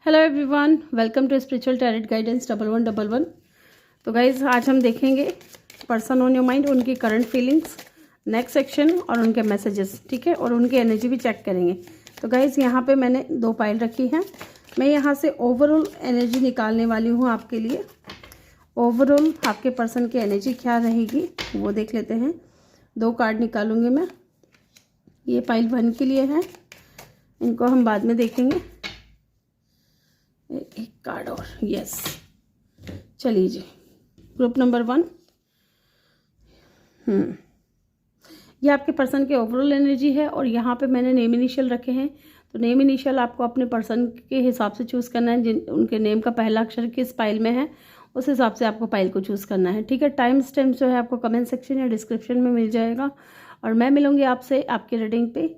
Hello everyone, welcome to spiritual tarot guidance 1111। तो guys आज हम देखेंगे पर्सन ऑन योर माइंड, उनकी करंट फीलिंग्स, नेक्स्ट सेक्शन और उनके मैसेजेस, ठीक है, और उनकी एनर्जी भी चेक करेंगे। तो गाइज यहाँ पे मैंने 2 पाइल रखी हैं। मैं यहाँ से ओवरऑल एनर्जी निकालने वाली हूँ आपके लिए। ओवरऑल आपके पर्सन की एनर्जी क्या रहेगी वो देख लेते हैं। 2 कार्ड निकालूंगी मैं। ये पाइल 1 के लिए है, इनको हम बाद में देखेंगे। एक कार्ड और, यस। चलिए जी, ग्रुप नंबर 1। ये आपके पर्सन के ओवरऑल एनर्जी है और यहाँ पे मैंने नेम इनिशियल रखे हैं। तो नेम इनिशियल आपको अपने पर्सन के हिसाब से चूज़ करना है। जिन उनके नेम का पहला अक्षर किस पाइल में है उस हिसाब से आपको पाइल को चूज़ करना है, ठीक है। टाइम स्टैम्प जो है आपको कमेंट सेक्शन या डिस्क्रिप्शन में मिल जाएगा और मैं मिलूंगी आपसे आपकी रीडिंग पे।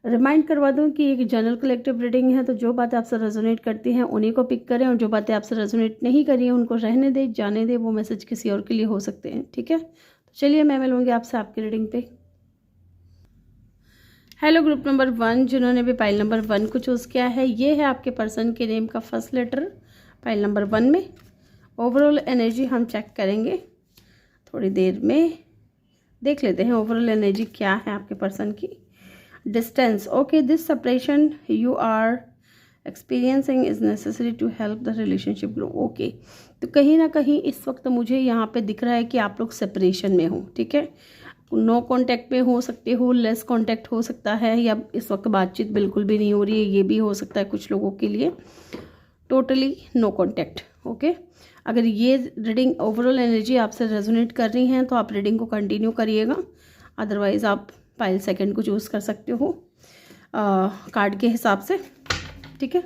रिमाइंड करवा दूं कि एक जनरल कलेक्टिव रीडिंग है, तो जो बातें आपसे रेजोनेट करती हैं उन्हीं को पिक करें और जो बातें आपसे रेजोनेट नहीं करी हैं उनको रहने दें, जाने दें। वो मैसेज किसी और के लिए हो सकते हैं, ठीक है। तो चलिए मैं मिलूंगी आपसे आपकी रीडिंग पे। हेलो ग्रुप नंबर 1, जिन्होंने भी पाइल नंबर 1 को चूज़ किया है, ये है आपके पर्सन के नेम का फर्स्ट लेटर पाइल नंबर 1 में। ओवरऑल एनर्जी हम चेक करेंगे थोड़ी देर में, देख लेते हैं ओवरऑल एनर्जी क्या है आपके पर्सन की। Distance, okay, this separation you are experiencing is necessary to help the relationship grow, okay। तो कहीं ना कहीं इस वक्त मुझे यहाँ पे दिख रहा है कि आप लोग सेपरेशन में हो, ठीक है। नो कांटेक्ट में हो सकते हो, लेस कांटेक्ट हो सकता है, या इस वक्त बातचीत बिल्कुल भी नहीं हो रही है, ये भी हो सकता है कुछ लोगों के लिए। Totally no contact, okay. अगर ये रीडिंग ओवरऑल एनर्जी आपसे रेजोनेट कर रही हैं तो आप रीडिंग को कंटिन्यू करिएगा, अदरवाइज आप पाइल सेकंड को चूज़ कर सकते हो कार्ड के हिसाब से, ठीक है।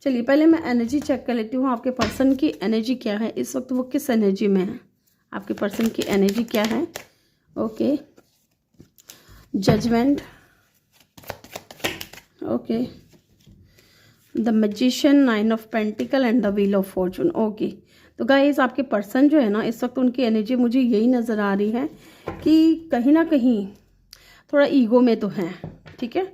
चलिए पहले मैं एनर्जी चेक कर लेती हूँ। आपके पर्सन की एनर्जी क्या है इस वक्त, वो किस एनर्जी में है, आपके पर्सन की एनर्जी क्या है। Okay, judgement, okay, the magician, 9 of pentacle and the wheel of fortune, okay. तो गाइस आपके पर्सन जो है ना, इस वक्त उनकी एनर्जी मुझे यही नज़र आ रही है कि कहीं ना कहीं थोड़ा ईगो में तो है, ठीक है।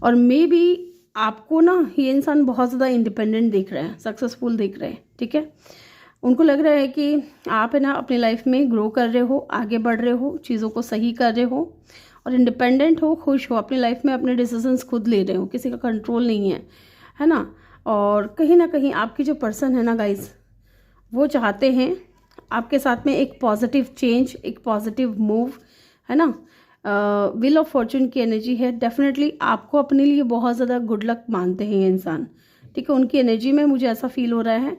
और मे बी आपको ना ये इंसान बहुत ज़्यादा इंडिपेंडेंट दिख रहा है, सक्सेसफुल दिख रहे हैं, ठीक है। उनको लग रहा है कि आप है ना अपनी लाइफ में ग्रो कर रहे हो, आगे बढ़ रहे हो, चीज़ों को सही कर रहे हो और इंडिपेंडेंट हो, खुश हो, अपनी लाइफ में अपने डिसीजंस खुद ले रहे हो, किसी का कंट्रोल नहीं है ना। और कहीं ना कहीं आपकी जो पर्सन है ना गाइस, वो चाहते हैं आपके साथ में एक पॉजिटिव चेंज, एक पॉजिटिव मूव, है ना। व्हील ऑफ फॉर्चून की एनर्जी है। डेफिनेटली आपको अपने लिए बहुत ज़्यादा गुड लक मानते हैं ये इंसान, ठीक है। उनकी एनर्जी में मुझे ऐसा फील हो रहा है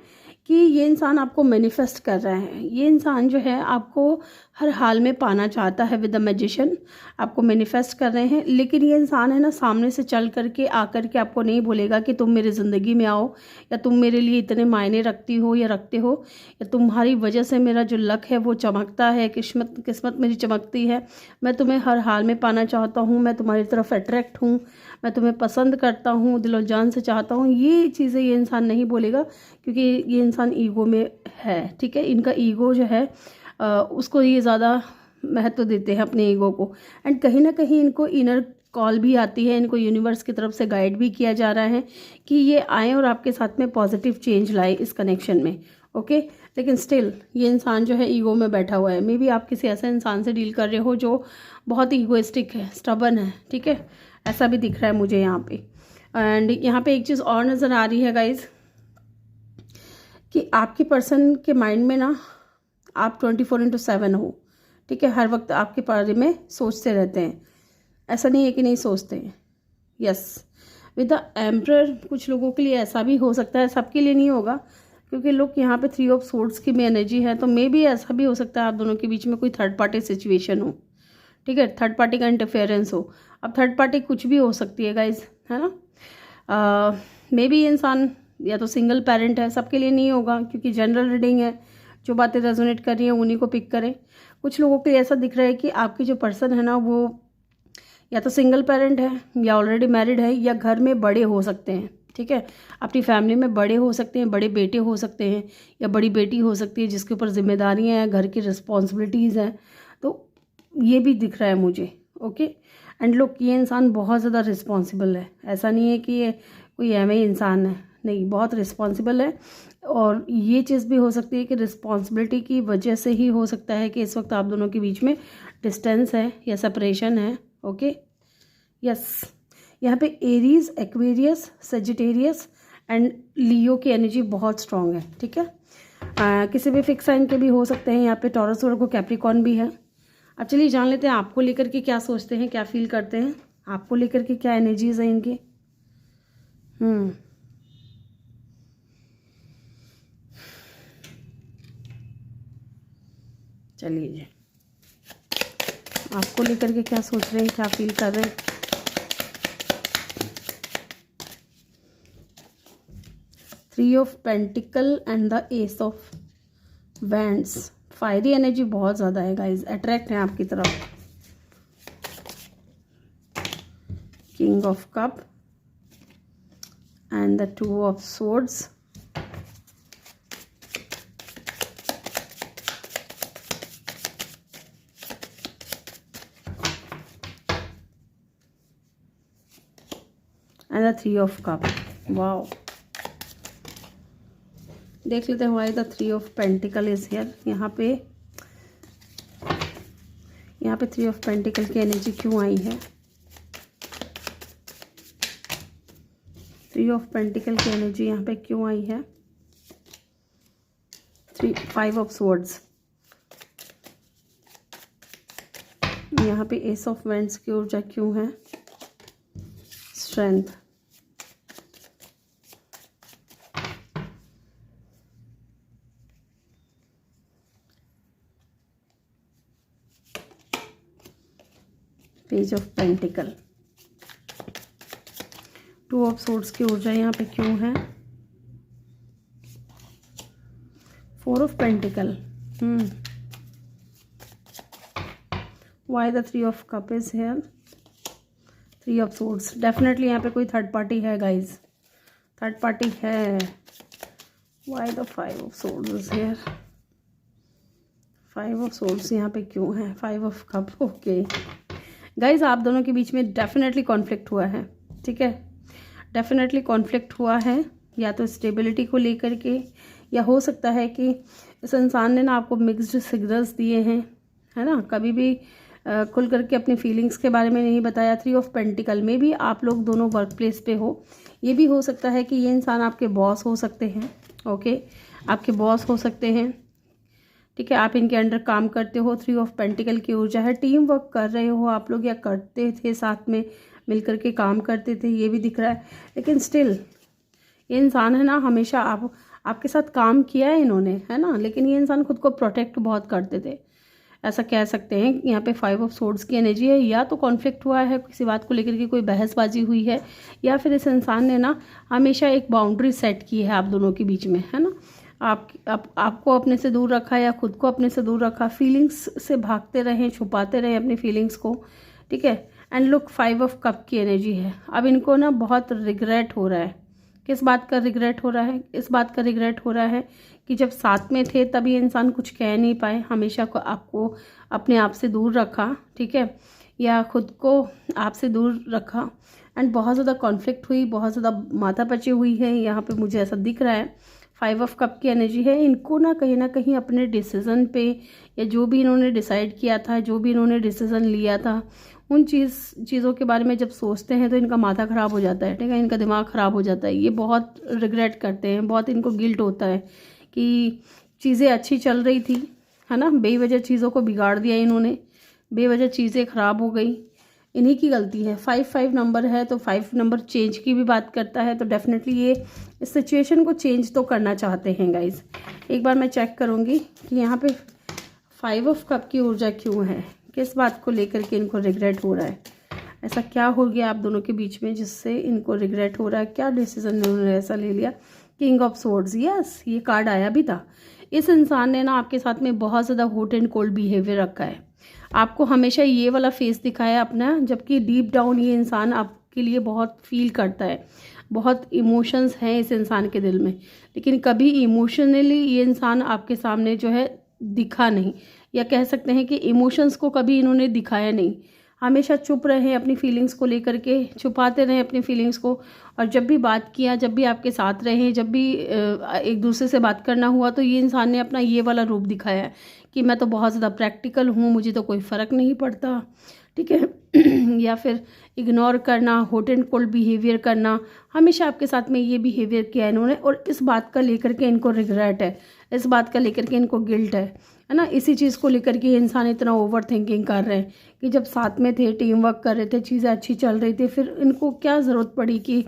कि ये इंसान आपको मैनिफेस्ट कर रहा है। ये इंसान जो है आपको हर हाल में पाना चाहता है। विद द मैजिशियन आपको मैनिफेस्ट कर रहे हैं, लेकिन ये इंसान है ना सामने से चल करके आकर के आपको नहीं बोलेगा कि तुम मेरी ज़िंदगी में आओ, या तुम मेरे लिए इतने मायने रखती हो या रखते हो, या तुम्हारी वजह से मेरा जो लक है वो चमकता है, किस्मत मेरी चमकती है, मैं तुम्हें हर हाल में पाना चाहता हूँ, मैं तुम्हारी तरफ अट्रैक्ट हूँ, मैं तुम्हें पसंद करता हूँ, दिलो जान से चाहता हूँ। ये चीज़ें ये इंसान नहीं बोलेगा क्योंकि ये इंसान ईगो में है, ठीक है। इनका ईगो जो है उसको ये ज़्यादा महत्व देते हैं अपने ईगो को। एंड कहीं ना कहीं इनको इनर कॉल भी आती है, इनको यूनिवर्स की तरफ से गाइड भी किया जा रहा है कि ये आए और आपके साथ में पॉजिटिव चेंज लाए इस कनेक्शन में, ओके। लेकिन स्टिल ये इंसान जो है ईगो में बैठा हुआ है। मे बी आप किसी ऐसे इंसान से डील कर रहे हो जो बहुत ईगोइस्टिक है, स्टबर्न है, ठीक है। ऐसा भी दिख रहा है मुझे यहाँ पे। एंड यहाँ पे एक चीज़ और नज़र आ रही है गाइज कि आपके पर्सन के माइंड में ना आप 24/7 हो, ठीक है। हर वक्त आपके बारे में सोचते रहते हैं, ऐसा नहीं है कि नहीं सोचते हैं। यस, विद द एम्परर कुछ लोगों के लिए ऐसा भी हो सकता है, सबके लिए नहीं होगा क्योंकि लोग यहाँ पे 3 ऑफ सोर्ड्स की में एनर्जी है। तो मे बी ऐसा भी हो सकता है आप दोनों के बीच में कोई थर्ड पार्टी सिचुएशन हो, ठीक है, थर्ड पार्टी का इंटरफेरेंस हो। अब थर्ड पार्टी कुछ भी हो सकती है गाइज, है ना। मे बी इंसान या तो सिंगल पेरेंट है, सबके लिए नहीं होगा क्योंकि जनरल रीडिंग है। जो बातें रेजोनेट कर रही हैं उन्हीं को पिक करें। कुछ लोगों के लिए ऐसा दिख रहा है कि आपकी जो पर्सन है ना वो या तो सिंगल पेरेंट है या ऑलरेडी मैरिड है या घर में बड़े हो सकते हैं, ठीक है। अपनी फैमिली में बड़े हो सकते हैं, बड़े बेटे हो सकते हैं या बड़ी बेटी हो सकती है जिसके ऊपर जिम्मेदारियां हैं, घर की रिस्पॉन्सिबिलिटीज़ हैं। तो ये भी दिख रहा है मुझे, ओके। एंड लोग ये इंसान बहुत ज़्यादा रिस्पॉन्सिबल है, ऐसा नहीं है कि ये कोई एवं इंसान है, नहीं, बहुत रिस्पॉन्सिबल है। और ये चीज़ भी हो सकती है कि रिस्पॉन्सिबिलिटी की वजह से ही हो सकता है कि इस वक्त आप दोनों के बीच में डिस्टेंस है या सेपरेशन है। ओके, यस, यहाँ पे एरीज, एक्वेरियस, सेजिटेरियस एंड लियो की एनर्जी बहुत स्ट्रांग है। ठीक है, किसी भी फिक्स साइन के भी हो सकते हैं। यहाँ पे टॉरस, वर्गो, कैप्रिकॉर्न भी है। अब चलिए जान लेते हैं आपको लेकर के क्या सोचते हैं, क्या फील करते हैं, आपको लेकर के क्या एनर्जीज हैं इनकी। चलिए जी, आपको लेकर के क्या सोच रहे हैं, क्या फील कर रहे हैं। Three of pentacle and the S of wands. Fiery energy बहुत ज़्यादा है गाइज, अट्रैक्ट है आपकी तरफ। King of cup and the two of swords. And the three of cup. Wow, देख लेते हैं why the three of pentacle is here. यहाँ पे थ्री ऑफ पेंटिकल की एनर्जी क्यों आई है। थ्री ऑफ पेंटिकल की एनर्जी यहाँ पे क्यों आई है। Five of swords. यहाँ पे एस ऑफ वैंड्स की ऊर्जा क्यों है। Strength. Page of pentacle. Two of swords की ऊर्जा यहाँ पे क्यों है। Four of pentacle. Why the three of cup is here. Three of swords. Definitely यहाँ पे कोई थर्ड पार्टी है गाइज, थर्ड पार्टी है। Why the five of swords is here. Five of swords यहाँ पे क्यों है। Five of cup. Okay guys, आप दोनों के बीच में डेफिनेटली कॉन्फ्लिक्ट हुआ है। ठीक है, डेफिनेटली कॉन्फ्लिक्ट हुआ है, या तो स्टेबिलिटी को लेकर के, या हो सकता है कि इस इंसान ने ना आपको मिक्स्ड सिग्नल्स दिए हैं, है ना। कभी भी खुल करके अपनी फीलिंग्स के बारे में नहीं बताया। थ्री ऑफ पेंटिकल में भी आप लोग दोनों वर्क प्लेस पे हो। ये भी हो सकता है कि ये इंसान आपके बॉस हो सकते हैं। ओके, आपके बॉस हो सकते हैं। ठीक है, आप इनके अंडर काम करते हो। थ्री ऑफ पेंटिकल की ऊर्जा है। टीम वर्क कर रहे हो आप लोग, या करते थे, साथ में मिलकर के काम करते थे, ये भी दिख रहा है। लेकिन स्टिल ये इंसान है ना, हमेशा आपके साथ काम किया है इन्होंने, है ना। लेकिन ये इंसान खुद को प्रोटेक्ट बहुत करते थे, ऐसा कह सकते हैं। यहाँ पे फाइव ऑफ सोर्ड्स की एनर्जी है। या तो कॉन्फ्लिक्ट हुआ है, किसी बात को लेकर के कोई बहसबाजी हुई है, या फिर इस इंसान ने ना हमेशा एक बाउंड्री सेट की है आप दोनों के बीच में, है ना। आपको अपने से दूर रखा, या खुद को अपने से दूर रखा। फीलिंग्स से भागते रहें, छुपाते रहें अपनी फीलिंग्स को। ठीक है, and look, five of cup की एनर्जी है। अब इनको ना बहुत रिग्रेट हो रहा है। किस बात का रिग्रेट हो रहा है। इस बात का रिग्रेट हो रहा है कि जब साथ में थे तभी इंसान कुछ कह नहीं पाए, हमेशा को आपको अपने आप से दूर रखा। ठीक है, या खुद को आपसे दूर रखा, एंड बहुत ज़्यादा कॉन्फ्लिक्ट हुई, बहुत ज़्यादा माथापची हुई है। यहाँ पे मुझे ऐसा दिख रहा है। फाइव ऑफ कप की एनर्जी है। इनको ना कहीं अपने डिसीज़न पे, या जो भी इन्होंने डिसाइड किया था, जो भी इन्होंने डिसीज़न लिया था, उन चीज़ों के बारे में जब सोचते हैं तो इनका माथा ख़राब हो जाता है। ठीक है, इनका दिमाग ख़राब हो जाता है। ये बहुत रिग्रेट करते हैं, बहुत इनको गिल्ट होता है कि चीज़ें अच्छी चल रही थी, है ना, बेवजह चीज़ों को बिगाड़ दिया इन्होंने, बेवजह चीज़ें ख़राब हो गई, इन्हीं की गलती है। 5 नंबर है, तो 5 नंबर चेंज की भी बात करता है। तो डेफिनेटली ये इस सिचुएशन को चेंज तो करना चाहते हैं गाइज। एक बार मैं चेक करूँगी कि यहाँ पे 5 ऑफ कप की ऊर्जा क्यों है, किस बात को लेकर के इनको रिग्रेट हो रहा है। ऐसा क्या हो गया आप दोनों के बीच में जिससे इनको रिग्रेट हो रहा है। क्या डिसीजन इन्होंने ऐसा ले लिया। किंग ऑफ सोर्ड्स, यस, ये कार्ड आया भी था। इस इंसान ने ना आपके साथ में बहुत ज़्यादा हॉट एंड कोल्ड बिहेवियर रखा है। आपको हमेशा ये वाला फेस दिखाया अपना, जबकि डीप डाउन ये इंसान आपके लिए बहुत फील करता है। बहुत इमोशंस हैं इस इंसान के दिल में, लेकिन कभी इमोशनली ये इंसान आपके सामने जो है दिखा नहीं, या कह सकते हैं कि इमोशंस को कभी इन्होंने दिखाया नहीं। हमेशा चुप रहें अपनी फीलिंग्स को लेकर के, छुपाते रहें अपनी फीलिंग्स को। और जब भी बात किया, जब भी आपके साथ रहे, जब भी एक दूसरे से बात करना हुआ, तो ये इंसान ने अपना ये वाला रूप दिखाया है कि मैं तो बहुत ज़्यादा प्रैक्टिकल हूँ, मुझे तो कोई फ़र्क नहीं पड़ता, ठीक है। या फिर इग्नोर करना, हॉट एंड कोल्ड बिहेवियर करना, हमेशा आपके साथ में ये बिहेवियर किया है इन्होंने। और इस बात का लेकर के इनको रिग्रेट है, इस बात का लेकर के इनको गिल्ट है ना। इसी चीज़ को लेकर के इंसान इतना ओवर थिंकिंग कर रहे हैं कि जब साथ में थे, टीम वर्क कर रहे थे, चीज़ें अच्छी चल रही थी, फिर इनको क्या ज़रूरत पड़ी कि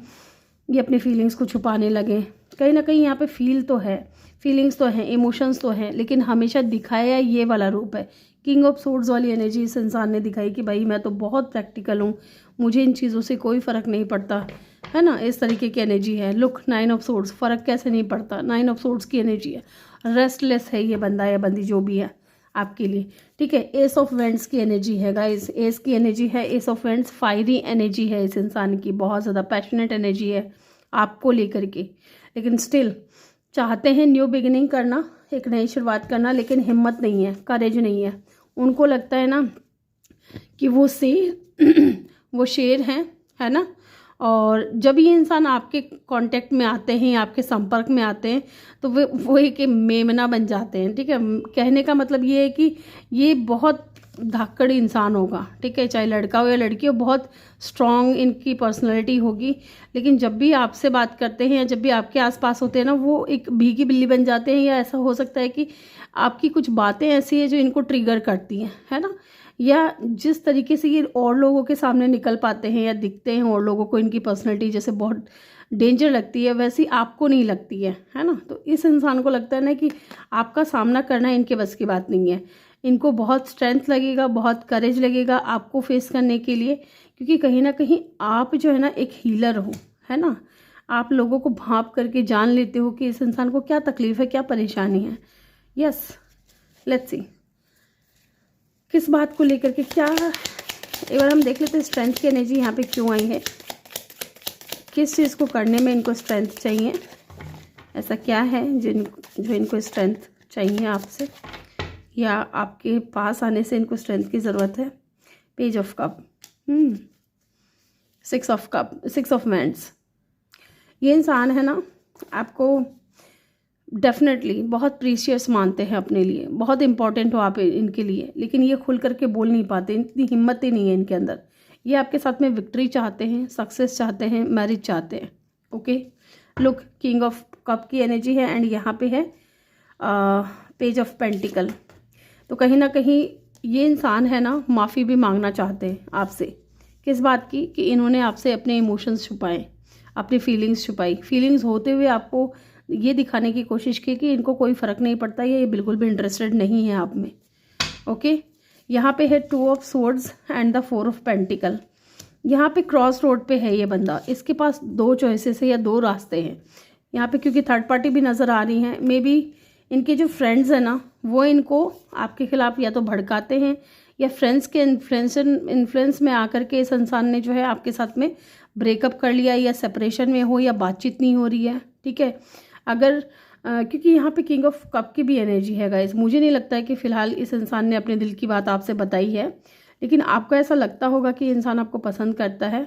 ये अपनी फीलिंग्स को छुपाने लगे। कहीं ना कहीं यहाँ पे फील तो है, फीलिंग्स तो हैं, इमोशंस तो हैं, लेकिन हमेशा दिखाया ये वाला रूप है। किंग ऑफ सोर्ड्स वाली एनर्जी इस इंसान ने दिखाई कि भाई मैं तो बहुत प्रैक्टिकल हूँ, मुझे इन चीज़ों से कोई फ़र्क नहीं पड़ता, है ना। इस तरीके की एनर्जी है। लुक, 9 ऑफ सोर्ड्स, फ़र्क कैसे नहीं पड़ता, 9 ऑफ सोर्ड्स की एनर्जी है। रेस्टलेस है ये बंदा या बंदी जो भी है आपके लिए, ठीक है। एस ऑफ वेंट्स की एनर्जी है गाइस, एस की एनर्जी है, S of vents. Fiery energy है इस इंसान की, बहुत ज़्यादा पैशनेट एनर्जी है आपको लेकर के, लेकिन स्टिल चाहते हैं न्यू बिगिनिंग करना, एक नई शुरुआत करना, लेकिन हिम्मत नहीं है, करेज नहीं है। उनको लगता है ना कि वो वो शेर हैं, है ना। और जब ये इंसान आपके कांटेक्ट में आते हैं, आपके संपर्क में आते हैं, तो वो एक मेमना बन जाते हैं, ठीक है। कहने का मतलब ये है कि ये बहुत धाकड़ इंसान होगा, ठीक है, चाहे लड़का हो या लड़की हो, बहुत स्ट्रॉन्ग इनकी पर्सनैलिटी होगी, लेकिन जब भी आपसे बात करते हैं या जब भी आपके आसपास होते हैं ना, वो एक भीगी बिल्ली बन जाते हैं। या ऐसा हो सकता है कि आपकी कुछ बातें ऐसी है जो इनको ट्रिगर करती हैं, है ना। या जिस तरीके से ये और लोगों के सामने निकल पाते हैं या दिखते हैं और लोगों को, इनकी पर्सनैलिटी जैसे बहुत डेंजर लगती है, वैसी आपको नहीं लगती है ना। तो इस इंसान को लगता है ना कि आपका सामना करना इनके बस की बात नहीं है। इनको बहुत स्ट्रेंथ लगेगा, बहुत करेज लगेगा आपको फेस करने के लिए, क्योंकि कहीं ना कहीं आप जो है ना एक हीलर हो, है ना। आप लोगों को भांप करके जान लेते हो कि इस इंसान को क्या तकलीफ है, क्या परेशानी है। यस, लेट्स सी किस बात को लेकर के क्या, एक बार हम देख लेते हैं स्ट्रेंथ की एनर्जी यहाँ पे क्यों आई है, किस चीज़ को करने में इनको स्ट्रेंथ चाहिए, ऐसा क्या है जो इनको स्ट्रेंथ चाहिए आपसे, या आपके पास आने से इनको स्ट्रेंथ की ज़रूरत है। Page of cup, 6 of cup, 6 of wands. ये इंसान है ना आपको डेफिनेटली बहुत प्रीशियस मानते हैं अपने लिए, बहुत इंपॉर्टेंट हो आप इनके लिए, लेकिन ये खुल करके बोल नहीं पाते, इतनी हिम्मत ही नहीं है इनके अंदर। ये आपके साथ में विक्ट्री चाहते हैं, सक्सेस चाहते हैं, मैरिज चाहते हैं। Okay, look, king of cup की एनर्जी है एंड यहाँ पे है पेज ऑफ पेंटिकल। तो कहीं ना कहीं ये इंसान है ना माफ़ी भी मांगना चाहते हैं आपसे। किस बात की कि इन्होंने आपसे अपने इमोशंस छुपाए, अपनी फीलिंग्स छुपाई, फीलिंग्स होते हुए आपको ये दिखाने की कोशिश की कि इनको कोई फ़र्क नहीं पड़ता, ये बिल्कुल भी इंटरेस्टेड नहीं है आप में। ओके, यहाँ पे है 2 of swords and the 4 of pentacle. यहाँ पे क्रॉस रोड पे है ये बंदा, इसके पास 2 चॉइसेस है या 2 रास्ते हैं यहाँ पे, क्योंकि थर्ड पार्टी भी नज़र आ रही हैं। मे बी इनके जो फ्रेंड्स हैं ना, वो इनको आपके खिलाफ या तो भड़काते हैं, या फ्रेंड्स के इन्फ्लुएंस में आकर के इस इंसान ने जो है आपके साथ में ब्रेकअप कर लिया, या सेपरेशन में हो, या बातचीत नहीं हो रही है, ठीक है। अगर क्योंकि यहाँ पे किंग ऑफ कप की भी एनर्जी है गाइस, मुझे नहीं लगता है कि फ़िलहाल इस इंसान ने अपने दिल की बात आपसे बताई है, लेकिन आपको ऐसा लगता होगा कि इंसान आपको पसंद करता है।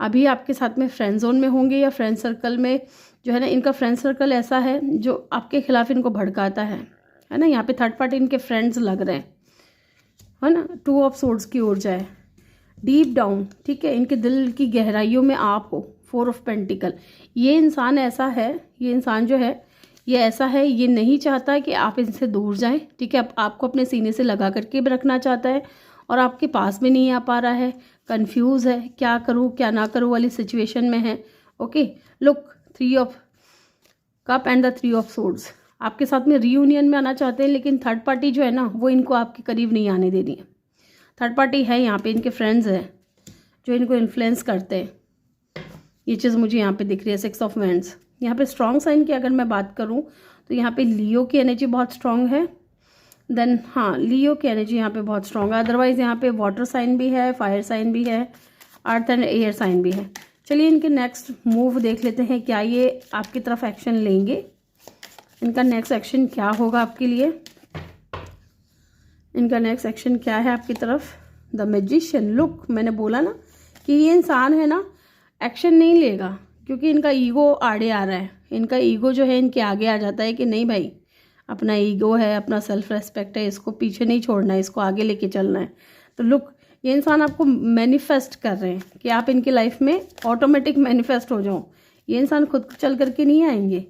अभी आपके साथ में फ्रेंड जोन में होंगे, या फ्रेंड सर्कल में जो है ना, इनका फ्रेंड सर्कल ऐसा है जो आपके खिलाफ इनको भड़काता है ना। यहाँ पे थर्ड पार्टी इनके फ्रेंड्स लग रहे हैं, है ना। 2 ऑफ सोर्ड्स की ओर जाए, डीप डाउन, ठीक है, इनके दिल की गहराइयों में आप हो। 4 ऑफ पेंटिकल, ये इंसान ऐसा है, ये इंसान जो है ये ऐसा है, ये नहीं चाहता कि आप इनसे दूर जाएं, ठीक है। आपको अपने सीने से लगा करके भी रखना चाहता है, और आपके पास भी नहीं आ पा रहा है, कंफ्यूज है, क्या करूं क्या ना करूं वाली सिचुएशन में है। Okay, look, 3 of cup and the 3 of swords. आपके साथ में रीयूनियन में आना चाहते हैं, लेकिन थर्ड पार्टी जो है ना वो इनको आपके करीब नहीं आने दे रही है। थर्ड पार्टी है यहाँ पे, इनके फ्रेंड्स हैं जो इनको इन्फ्लुएंस करते हैं, ये चीज़ मुझे यहाँ पे दिख रही है। 6 ऑफ वैंड्स, यहाँ पे स्ट्रॉन्ग साइन की अगर मैं बात करूँ तो यहाँ पे लियो की एनर्जी बहुत स्ट्रॉन्ग है। देन हाँ, लियो की एनर्जी यहाँ पे बहुत स्ट्रॉन्ग है। अदरवाइज यहाँ पे वाटर साइन भी है, फायर साइन भी है, अर्थ एंड एयर साइन भी है। चलिए इनके नेक्स्ट मूव देख लेते हैं, क्या ये आपकी तरफ एक्शन लेंगे, इनका नेक्स्ट एक्शन क्या होगा आपके लिए, इनका नेक्स्ट एक्शन क्या है आपकी तरफ। द मैजिशियन, लुक, मैंने बोला ना कि ये इंसान है ना एक्शन नहीं लेगा, क्योंकि इनका ईगो आड़े आ रहा है। इनका ईगो जो है इनके आगे आ जाता है कि नहीं भाई, अपना ईगो है, अपना सेल्फ रेस्पेक्ट है, इसको पीछे नहीं छोड़ना है, इसको आगे लेके चलना है। तो लुक, ये इंसान आपको मैनिफेस्ट कर रहे हैं कि आप इनकी लाइफ में ऑटोमेटिक मैनिफेस्ट हो जाओ। ये इंसान खुद चल करके नहीं आएंगे।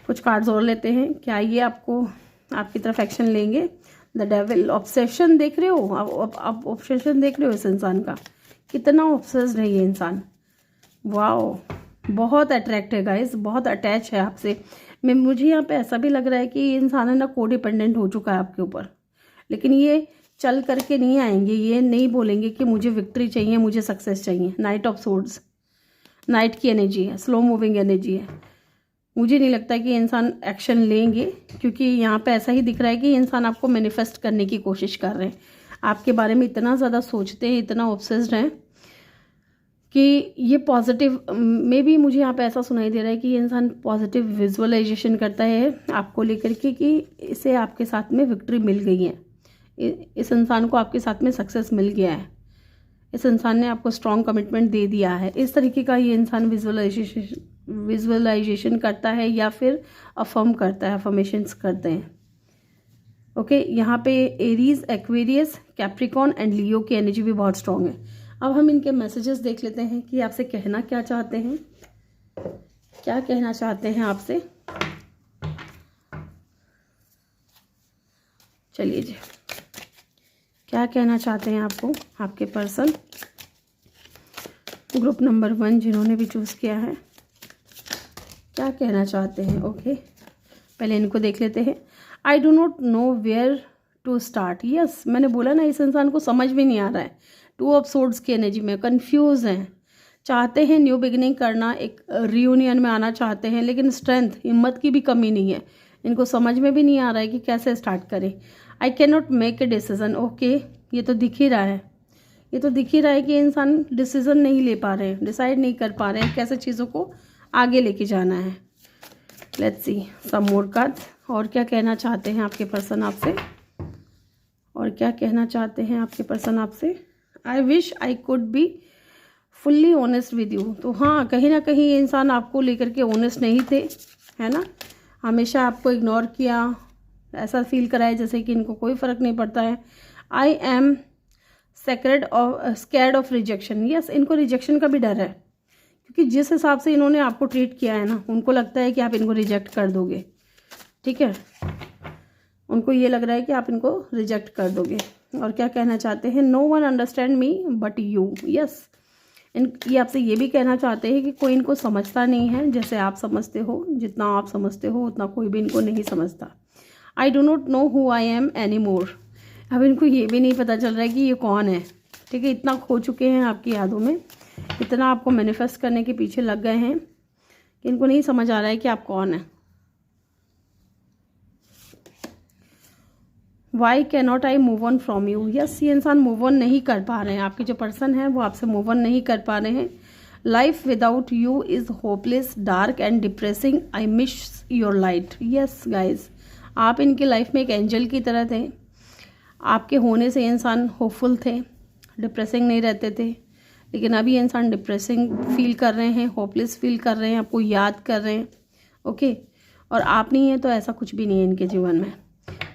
कुछ कार्ड्स और लेते हैं, क्या ये आपको आपकी तरफ एक्शन लेंगे? द डेविल, ऑब्सेशन देख रहे हो आप ऑब्सेशन देख रहे हो इस इंसान का, कितना ऑब्सेस्ड है ये इंसान। वाओ, बहुत अट्रैक्ट है गाइस, बहुत अटैच है आपसे। मुझे यहाँ पे ऐसा भी लग रहा है कि ये इंसान है ना कोडिपेंडेंट हो चुका है आपके ऊपर, लेकिन ये चल करके नहीं आएंगे, ये नहीं बोलेंगे कि मुझे विक्ट्री चाहिए, मुझे सक्सेस चाहिए। नाइट ऑफ सोर्ड्स, नाइट की एनर्जी है, स्लो मूविंग एनर्जी है। मुझे नहीं लगता कि इंसान एक्शन लेंगे, क्योंकि यहाँ पे ऐसा ही दिख रहा है कि इंसान आपको मैनिफेस्ट करने की कोशिश कर रहे हैं, आपके बारे में इतना ज़्यादा सोचते हैं, इतना ऑब्सेस्ड हैं कि ये पॉजिटिव में भी मुझे यहाँ पे ऐसा सुनाई दे रहा है कि ये इंसान पॉजिटिव विजुअलाइजेशन करता है आपको लेकर के कि इसे आपके साथ में विक्ट्री मिल गई है, इस इंसान को आपके साथ में सक्सेस मिल गया है, इस इंसान ने आपको स्ट्रॉन्ग कमिटमेंट दे दिया है। इस तरीके का ये इंसान विजुअलाइजेशन करता है या फिर अफर्म करता है, अफर्मेशंस करते हैं। ओके, यहाँ पे एरीज, एक्वेरियस, कैप्रिकॉन एंड लियो की एनर्जी भी बहुत स्ट्रॉन्ग है। अब हम इनके मैसेजेस देख लेते हैं कि आपसे कहना क्या चाहते हैं, क्या कहना चाहते हैं आपसे। चलिए जी, क्या कहना चाहते हैं आपको आपके पर्सन, ग्रुप नंबर 1 जिन्होंने भी चूज़ किया है, क्या कहना चाहते हैं। ओके, पहले इनको देख लेते हैं। I do not know where to start. Yes, मैंने बोला ना इस इंसान को समझ भी नहीं आ रहा है, 2 ऑफ सोर्ड्स की एनर्जी में कंफ्यूज हैं, चाहते हैं न्यू बिगिनिंग करना, एक रियूनियन में आना चाहते हैं, लेकिन स्ट्रेंथ, हिम्मत की भी कमी नहीं है, इनको समझ में भी नहीं आ रहा है कि कैसे स्टार्ट करें। आई can not make a decision. Okay, ये तो दिख ही रहा है, ये तो दिख ही रहा है कि इंसान डिसीजन नहीं ले पा रहे हैं, डिसाइड नहीं कर पा रहे हैं कैसे चीज़ों को आगे लेके जाना है। Let's see some more cards, और क्या कहना चाहते हैं आपके पर्सन आपसे, और क्या कहना चाहते हैं आपके पर्सन आपसे। I wish I could be fully honest with you. तो हाँ, कहीं ना कहीं ये इंसान आपको लेकर के ऑनेस्ट नहीं थे, है ना, हमेशा आपको इग्नोर किया, ऐसा फील कराया जैसे कि इनको कोई फ़र्क नहीं पड़ता है। I am scared of rejection. Yes, इनको रिजेक्शन का भी डर है, क्योंकि जिस हिसाब से इन्होंने आपको ट्रीट किया है ना, उनको लगता है कि आप इनको रिजेक्ट कर दोगे। ठीक है, उनको ये लग रहा है कि आप इनको रिजेक्ट कर दोगे। और क्या कहना चाहते हैं, no one understand me but you. Yes, ये आपसे ये भी कहना चाहते हैं कि कोई इनको समझता नहीं है जैसे आप समझते हो, जितना आप समझते हो उतना कोई भी इनको नहीं समझता। I do not know who I am any more. अब इनको ये भी नहीं पता चल रहा है कि ये कौन है। ठीक है, इतना खो चुके हैं आपकी यादों में, इतना आपको मैनिफेस्ट करने के पीछे लग गए हैं कि इनको नहीं समझ आ रहा है कि आप कौन है। Why cannot I move on from you. Yes, ये इंसान मूव ऑन नहीं कर पा रहे हैं, आपके जो पर्सन है वो आपसे मूव ऑन नहीं कर पा रहे हैं। Life without you is hopeless, dark and depressing, I miss your light. Yes guys, आप इनकी लाइफ में एक एंजल की तरह थे, आपके होने से इंसान होपफुल थे, डिप्रेसिंग नहीं रहते थे, लेकिन अभी ये इंसान डिप्रेसिंग फील कर रहे हैं, होपलेस फील कर रहे हैं, आपको याद कर रहे हैं। ओके, और आप नहीं है तो ऐसा कुछ भी नहीं है इनके जीवन में।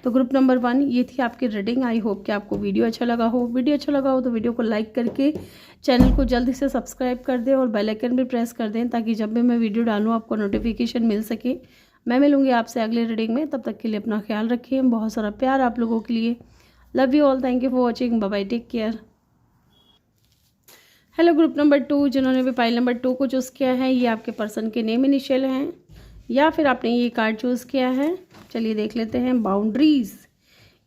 तो ग्रुप नंबर 1 ये थी आपकी रीडिंग। आई होप कि आपको वीडियो अच्छा लगा हो। वीडियो अच्छा लगा हो तो वीडियो को लाइक करके चैनल को जल्दी से सब्सक्राइब कर दें और बेल आइकन भी प्रेस कर दें, ताकि जब भी मैं वीडियो डालूँ आपको नोटिफिकेशन मिल सके। मैं मिलूंगी आपसे अगले रीडिंग में, तब तक के लिए अपना ख्याल रखिए। बहुत सारा प्यार आप लोगों के लिए। Love you all, thank you for watching, bye bye, take care. Hello group number 2 जिन्होंने भी पाइल नंबर 2 को चूज़ किया है, ये आपके पर्सन के नेम इनिशियल हैं या फिर आपने ये कार्ड चूज़ किया है। चलिए देख लेते हैं। Boundaries,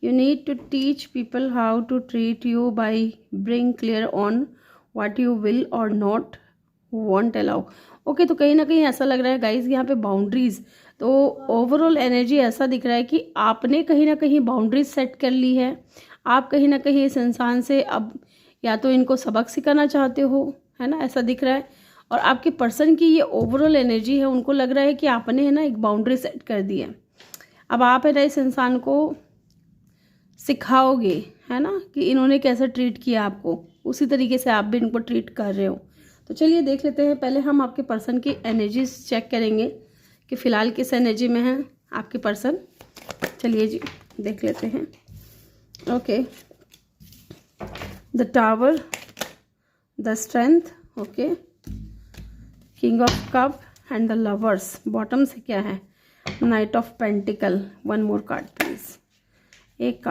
you need to teach people how to treat you by bring clear on what you will और नॉट वॉन्ट अलाउ। ओके, तो कहीं ना कहीं ऐसा लग रहा है गाइज यहाँ पे बाउंड्रीज, तो ओवरऑल एनर्जी ऐसा दिख रहा है कि आपने कहीं ना कहीं बाउंड्रीज सेट कर ली है। आप कहीं ना कहीं इस इंसान से अब या तो इनको सबक सिखाना चाहते हो, है ना, ऐसा दिख रहा है। और आपके पर्सन की ये ओवरऑल एनर्जी है, उनको लग रहा है कि आपने है ना एक बाउंड्री सेट कर दी है। अब आप है ना इस इंसान को सिखाओगे, है ना, कि इन्होंने कैसे ट्रीट किया आपको, उसी तरीके से आप भी इनको ट्रीट कर रहे हो। तो चलिए देख लेते हैं। पहले हम आपके पर्सन की एनर्जीज चेक करेंगे कि फ़िलहाल किस एनर्जी में है आपके पर्सन। चलिए जी देख लेते हैं। Okay, the tower, the strength, okay, king of cup and the lovers. Bottom से क्या है? Knight of pentacle. One more card please. एक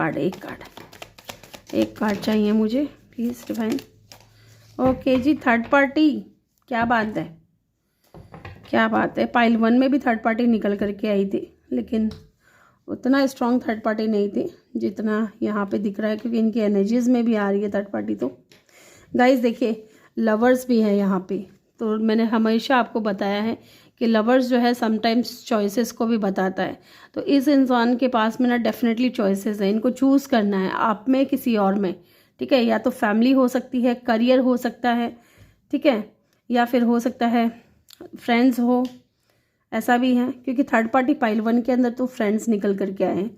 कार्ड चाहिए मुझे प्लीज़ डिवाइन। ओके जी, थर्ड पार्टी। क्या बात है, क्या बात है। पाइल 1 में भी थर्ड पार्टी निकल करके आई थी, लेकिन उतना स्ट्रॉन्ग थर्ड पार्टी नहीं थी जितना यहाँ पे दिख रहा है, क्योंकि इनकी एनर्जीज में भी आ रही है थर्ड पार्टी। तो गाइस देखिए, लवर्स भी है यहाँ पे। तो मैंने हमेशा आपको बताया है कि लवर्स जो है समटाइम्स चॉइसेस को भी बताता है। तो इस इंसान के पास में ना डेफिनेटली चॉइसेस है, इनको चूज़ करना है, आप में किसी और में, ठीक है। या तो फैमिली हो सकती है, करियर हो सकता है, ठीक है, या फिर हो सकता है फ्रेंड्स हो, ऐसा भी है, क्योंकि थर्ड पार्टी पाइल 1 के अंदर तो फ्रेंड्स निकल करके आए हैं।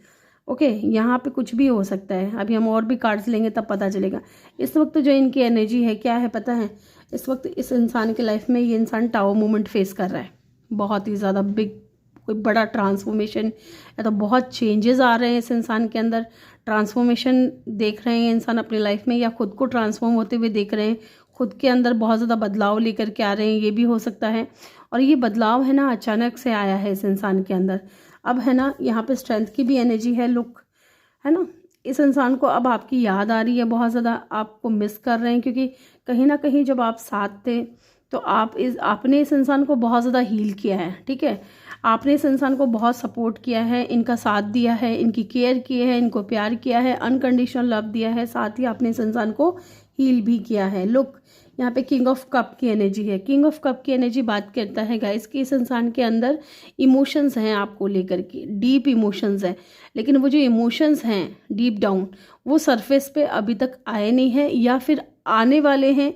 ओके, यहाँ पे कुछ भी हो सकता है। अभी हम और भी कार्ड्स लेंगे तब पता चलेगा। इस वक्त जो इनकी एनर्जी है क्या है पता है? इस वक्त इस इंसान की लाइफ में ये इंसान टावर मूवमेंट फेस कर रहा है, बहुत ही ज़्यादा बिग, कोई बड़ा ट्रांसफॉर्मेशन या तो बहुत चेंजेस आ रहे हैं इस इंसान के अंदर। ट्रांसफॉर्मेशन देख रहे हैं इंसान अपनी लाइफ में, या खुद को ट्रांसफॉर्म होते हुए देख रहे हैं, खुद के अंदर बहुत ज़्यादा बदलाव लेकर के आ रहे हैं, ये भी हो सकता है। और ये बदलाव है ना अचानक से आया है इस इंसान के अंदर। अब है ना यहाँ पे स्ट्रेंथ की भी एनर्जी है, लुक, है ना। इस इंसान को अब आपकी याद आ रही है, बहुत ज़्यादा आपको मिस कर रहे हैं, क्योंकि कहीं ना कहीं जब आप साथ थे तो आपने इस इंसान को बहुत ज़्यादा हील किया है, ठीक है। आपने इस इंसान को बहुत सपोर्ट किया है, इनका साथ दिया है, इनकी केयर की है, इनको प्यार किया है, अनकंडीशनल लव दिया है, साथ ही आपने इस इंसान को हील भी किया है। लुक, यहाँ पे किंग ऑफ कप की एनर्जी है। किंग ऑफ कप की एनर्जी बात करता है गाइस कि इस इंसान के अंदर इमोशंस हैं आपको लेकर के, डीप इमोशंस हैं, लेकिन वो जो इमोशंस हैं डीप डाउन, वो सरफेस पे अभी तक आए नहीं हैं, या फिर आने वाले हैं,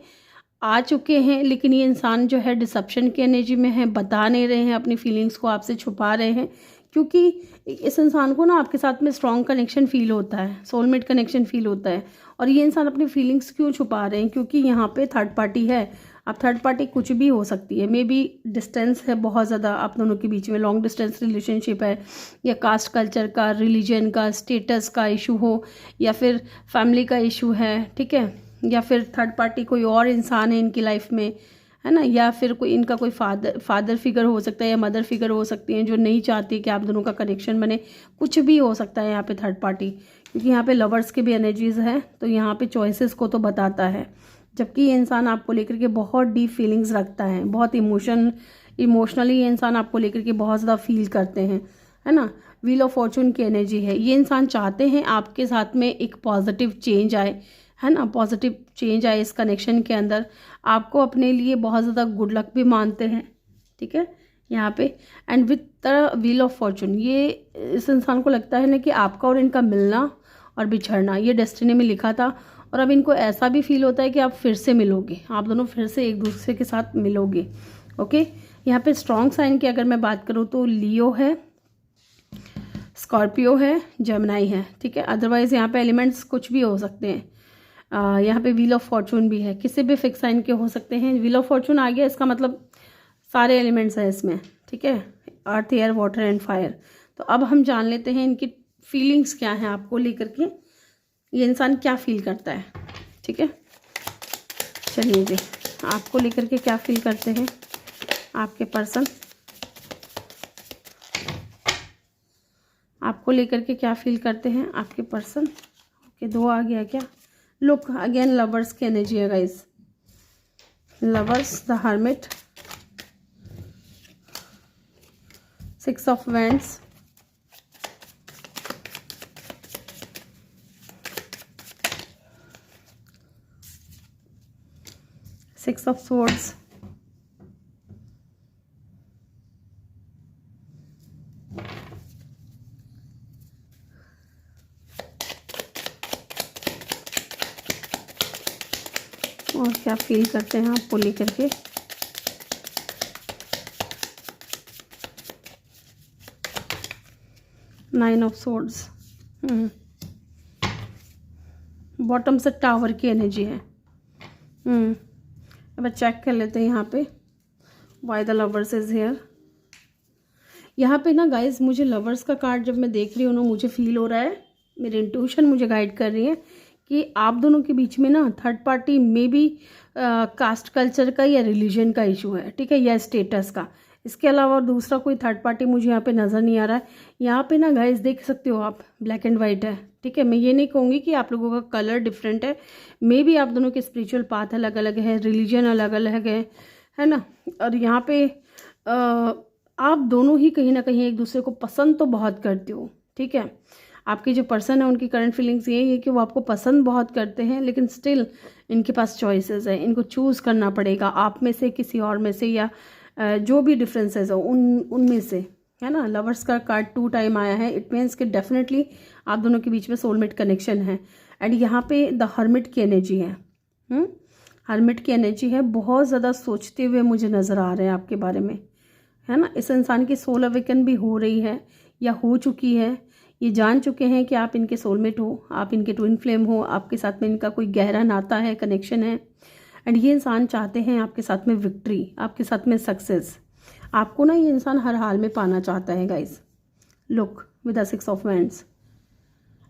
आ चुके हैं, लेकिन ये इंसान जो है डिसेप्शन की एनर्जी में है, बता नहीं रहे हैं, अपनी फीलिंग्स को आपसे छुपा रहे हैं, क्योंकि इस इंसान को ना आपके साथ में स्ट्रॉन्ग कनेक्शन फील होता है, सोलमेट कनेक्शन फील होता है। और ये इंसान अपनी फीलिंग्स क्यों छुपा रहे हैं? क्योंकि यहाँ पे थर्ड पार्टी है। अब थर्ड पार्टी कुछ भी हो सकती है, मे बी डिस्टेंस है बहुत ज़्यादा आप दोनों के बीच में, लॉन्ग डिस्टेंस रिलेशनशिप है, या कास्ट कल्चर का, रिलीजन का, स्टेटस का इशू हो, या फिर फैमिली का इशू है, ठीक है, या फिर थर्ड पार्टी कोई और इंसान है इनकी लाइफ में, है ना, या फिर कोई इनका कोई फादर फिगर हो सकता है, या मदर फिगर हो सकती हैं जो नहीं चाहती कि आप दोनों का कनेक्शन बने। कुछ भी हो सकता है यहाँ पे थर्ड पार्टी, क्योंकि यहाँ पे लवर्स के भी एनर्जीज है, तो यहाँ पे चॉइसेस को तो बताता है। जबकि ये इंसान आपको लेकर के बहुत डीप फीलिंग्स रखता है, बहुत इमोशनली ये इंसान आपको लेकर के बहुत ज़्यादा फील करते हैं, है ना। व्हील ऑफ फॉर्चून की एनर्जी है। ये इंसान चाहते हैं आपके साथ में एक पॉजिटिव चेंज आए, है ना, पॉजिटिव चेंज आए इस कनेक्शन के अंदर। आपको अपने लिए बहुत ज़्यादा गुड लक भी मानते हैं, ठीक है, यहाँ पे। And with the wheel of Fortune, ये इस इंसान को लगता है ना कि आपका और इनका मिलना और बिछड़ना ये डेस्टिनी में लिखा था, और अब इनको ऐसा भी फील होता है कि आप फिर से मिलोगे, आप दोनों फिर से एक दूसरे के साथ मिलोगे। ओके, यहाँ पे स्ट्रॉन्ग साइन की अगर मैं बात करूँ तो लियो है, स्कॉर्पियो है, जेमिनी है, ठीक है। अदरवाइज यहाँ पे एलिमेंट्स कुछ भी हो सकते हैं। यहाँ पे व्हील ऑफ फॉर्चून भी है, किसी भी फिक्स साइन के हो सकते हैं। व्हील ऑफ फॉर्चून आ गया, इसका मतलब सारे एलिमेंट्स हैं इसमें, ठीक है, अर्थ, एयर, वाटर एंड फायर। तो अब हम जान लेते हैं इनकी फीलिंग्स क्या हैं आपको लेकर के, ये इंसान क्या फील करता है, ठीक है। चलिए जी, आपको लेकर के क्या फील करते हैं आपके पर्सन, आपको लेकर के क्या फील करते हैं आपके पर्सन। ओके, 2 आ गया क्या? लुक अगेन, लवर्स की एनर्जी है guys, lovers, the hermit, 6 of wands, six of swords, और क्या फील करते हैं आपको लेकर के। नाइन ऑफ स्वॉर्ड्स, बॉटम से टावर की एनर्जी है। अब चेक कर लेते हैं यहाँ पे why the lovers is here. यहाँ पे ना गाइज मुझे लवर्स का कार्ड जब मैं देख रही हूँ ना, मुझे फील हो रहा है, मेरी इंट्यूशन मुझे गाइड कर रही है कि आप दोनों के बीच में ना थर्ड पार्टी में भी कास्ट कल्चर का या रिलीजन का इशू है, ठीक है, या स्टेटस का। इसके अलावा दूसरा कोई थर्ड पार्टी मुझे यहाँ पे नज़र नहीं आ रहा है। यहाँ पे ना गाइस देख सकते हो आप, ब्लैक एंड वाइट है, ठीक है। मैं ये नहीं कहूँगी कि आप लोगों का कलर डिफरेंट है, मे भी आप दोनों के स्पिरिचुअल पाथ अलग अलग है, रिलीजन अलग अलग है ना। और यहाँ पे आप दोनों ही कहीं ना कहीं एक दूसरे को पसंद तो बहुत करते हो, ठीक है। आपके जो पर्सन है उनकी करंट फीलिंग्स यही है कि वो आपको पसंद बहुत करते हैं, लेकिन स्टिल इनके पास चॉइसेस है, इनको चूज़ करना पड़ेगा आप में से, किसी और में से, या जो भी डिफरेंसेस हो उनमें से, है ना। लवर्स का कार्ड 2 टाइम आया है, इट मीन्स कि डेफिनेटली आप दोनों के बीच में सोलमेट कनेक्शन है। एंड यहाँ पे द हर्मिट की एनर्जी है, हर्मिट की एनर्जी है। बहुत ज़्यादा सोचते हुए मुझे नज़र आ रहे हैं आपके बारे में, है ना। इस इंसान की सोल अवेकन भी हो रही है या हो चुकी है। ये जान चुके हैं कि आप इनके सोलमेट हो, आप इनके ट्विन फ्लेम हो, आपके साथ में इनका कोई गहरा नाता है, कनेक्शन है। एंड ये इंसान चाहते हैं आपके साथ में विक्ट्री, आपके साथ में सक्सेस। आपको ना ये इंसान हर हाल में पाना चाहता है guys. Look with the 6 of wands.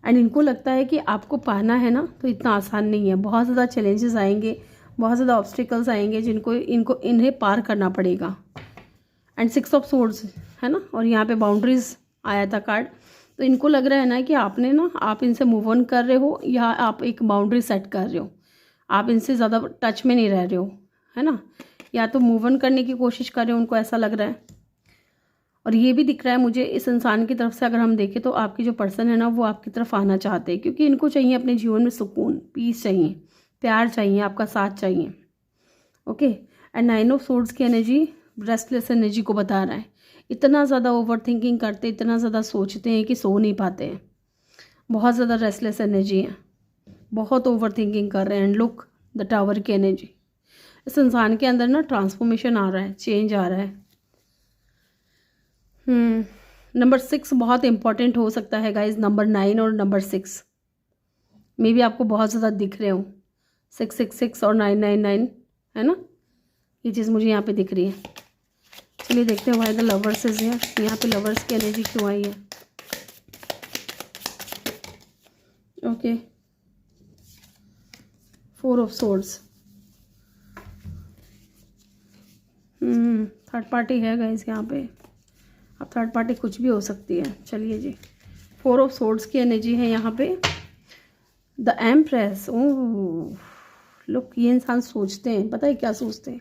And इनको लगता है कि आपको पाना है ना तो इतना आसान नहीं है, बहुत ज़्यादा चैलेंजेस आएंगे, बहुत ज़्यादा ऑब्स्टिकल्स आएंगे जिनको इन्हें पार करना पड़ेगा। एंड 6 ऑफ सोर्ड्स है ना, और यहाँ पे बाउंड्रीज आया था कार्ड। तो इनको लग रहा है ना कि आपने ना, आप इनसे मूव ऑन कर रहे हो या आप एक बाउंड्री सेट कर रहे हो, आप इनसे ज़्यादा टच में नहीं रह रहे हो, है ना, या तो मूव ऑन करने की कोशिश कर रहे हो, उनको ऐसा लग रहा है। और ये भी दिख रहा है मुझे इस इंसान की तरफ से, अगर हम देखें तो आपकी जो पर्सन है ना वो आपकी तरफ आना चाहते हैं, क्योंकि इनको चाहिए अपने जीवन में सुकून, पीस चाहिए, प्यार चाहिए, आपका साथ चाहिए। ओके। एंड 9 ऑफ सोर्ड्स की एनर्जी रेस्टलेस एनर्जी को बता रहा है। इतना ज़्यादा ओवर थिंकिंग करते, इतना ज़्यादा सोचते हैं कि सो नहीं पाते हैं, बहुत ज़्यादा रेस्टलेस एनर्जी है, बहुत ओवर थिंकिंग कर रहे हैं। एंड लुक द टावर की एनर्जी। इस इंसान के अंदर ना ट्रांसफॉर्मेशन आ रहा है, चेंज आ रहा है। नंबर 6 बहुत इंपॉर्टेंट हो सकता है गाइज। नंबर 9 और नंबर 6 मे भी आपको बहुत ज़्यादा दिख रहे हो। 666 और 999 है ना, ये चीज़ मुझे यहाँ पे दिख रही है। चलिए देखते हैं why the lovers is here. यहाँ पे लवर्स की एनर्जी क्यों आई है। Okay, 4 of swords. Third party है गाइस यहाँ पे। अब थर्ड पार्टी कुछ भी हो सकती है। चलिए जी, 4 ऑफ सोर्ड्स की एनर्जी है यहाँ पे। The empress. ओह लुक, ये इंसान सोचते हैं, पता है क्या सोचते हैं,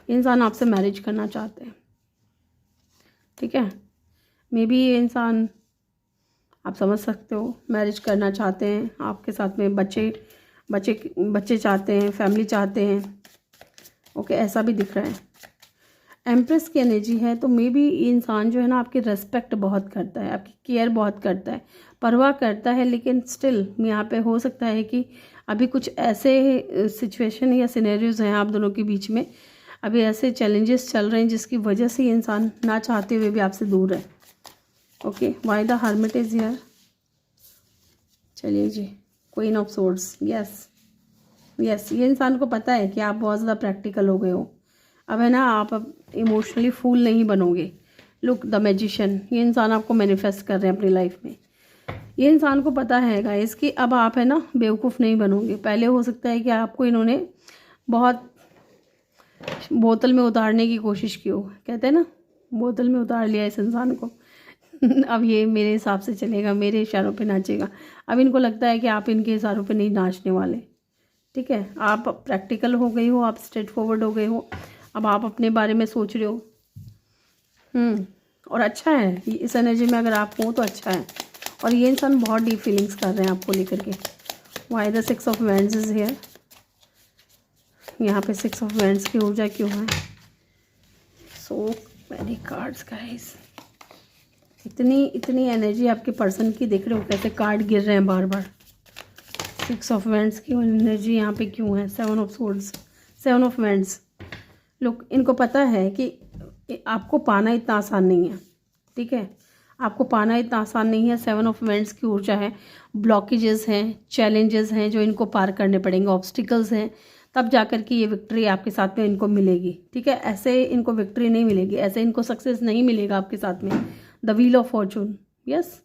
ये इंसान आपसे मैरिज करना चाहते हैं, ठीक है। मे बी ये इंसान, आप समझ सकते हो, मैरिज करना चाहते हैं, आपके साथ में बच्चे चाहते हैं, फैमिली चाहते हैं। ओके, ऐसा भी दिख रहा है। एम्प्रेस की एनर्जी है, तो मे बी ये इंसान जो है ना आपकी रेस्पेक्ट बहुत करता है, आपकी केयर बहुत करता है, परवाह करता है। लेकिन स्टिल यहाँ पे हो सकता है कि अभी कुछ ऐसे सिचुएशन या सिनेरियोज हैं आप दोनों के बीच में, अभी ऐसे चैलेंजेस चल रहे हैं जिसकी वजह से ये इंसान ना चाहते हुए भी आपसे दूर है। Okay, why the hermit is here. चलिए जी, क्वीन ऑफ सोर्ड्स। यस, ये इंसान को पता है कि आप बहुत ज़्यादा प्रैक्टिकल हो गए हो। अब है ना, आप अब इमोशनली फूल नहीं बनोगे। Look the magician. ये इंसान आपको मैनिफेस्ट कर रहे हैं अपनी लाइफ में। ये इंसान को पता है गाइस कि अब आप है ना बेवकूफ़ नहीं बनोगे। पहले हो सकता है कि आपको इन्होंने बहुत बोतल में उतारने की कोशिश की हो, कहते हैं ना, बोतल में उतार लिया इस इंसान को। अब ये मेरे हिसाब से चलेगा, मेरे इशारों पे नाचेगा। अब इनको लगता है कि आप इनके इशारों पे नहीं नाचने वाले, ठीक है। आप प्रैक्टिकल हो गई हो, आप स्ट्रेट फॉरवर्ड हो गए हो, अब आप अपने बारे में सोच रहे हो। और अच्छा है, इस एनर्जी में अगर आप हो तो अच्छा है। और ये इंसान बहुत डीप फीलिंग्स कर रहे हैं आपको लेकर के। Why the 6 of wands is here. यहाँ पे 6 ऑफ वैंड्स की ऊर्जा क्यों है। सो मैनी कार्ड्स गाइस, इतनी एनर्जी आपके पर्सन की देख रहे हो, कैसे कार्ड गिर रहे हैं बार बार। 6 ऑफ वैंड्स की एनर्जी यहाँ पे क्यों है। 7 ऑफ सोर्ड्स, 7 ऑफ वैंड्स। लोग, इनको पता है कि आपको पाना इतना आसान नहीं है, ठीक है। आपको पाना इतना आसान नहीं है। 7 ऑफ वेंट्स की ऊर्जा है, ब्लॉकेजेस हैं, चैलेंजेस हैं जो इनको पार करने पड़ेंगे, ऑब्स्टिकल्स हैं, तब जाकर के ये विक्ट्री आपके साथ में इनको मिलेगी। ठीक है, ऐसे इनको विक्ट्री नहीं मिलेगी, ऐसे इनको सक्सेस नहीं मिलेगा आपके साथ में। The wheel of Fortune, yes,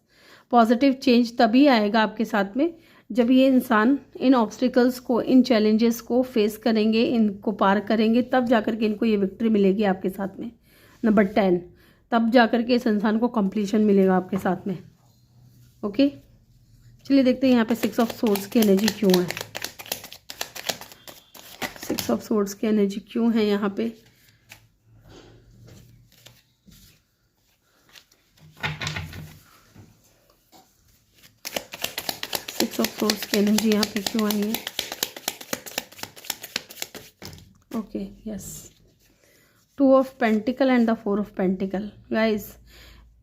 positive change तभी आएगा आपके साथ में जब ये इंसान इन ऑब्स्टिकल्स को, इन चैलेंजेस को फेस करेंगे, इनको पार करेंगे, तब जाकर के इनको ये विक्ट्री मिलेगी आपके साथ में। नंबर 10, तब जाकर के इस इंसान को कंप्लीशन मिलेगा आपके साथ में। ओके, चलिए देखते हैं यहाँ पे 6 ऑफ सोर्ड्स की एनर्जी क्यों है। 6 ऑफ सोर्ड्स की एनर्जी क्यों है यहाँ पे। ऑफ सोर्स की एनर्जी यहाँ पे क्यों आई है। Okay, yes, 2 of pentacle and the 4 of pentacle. Guys,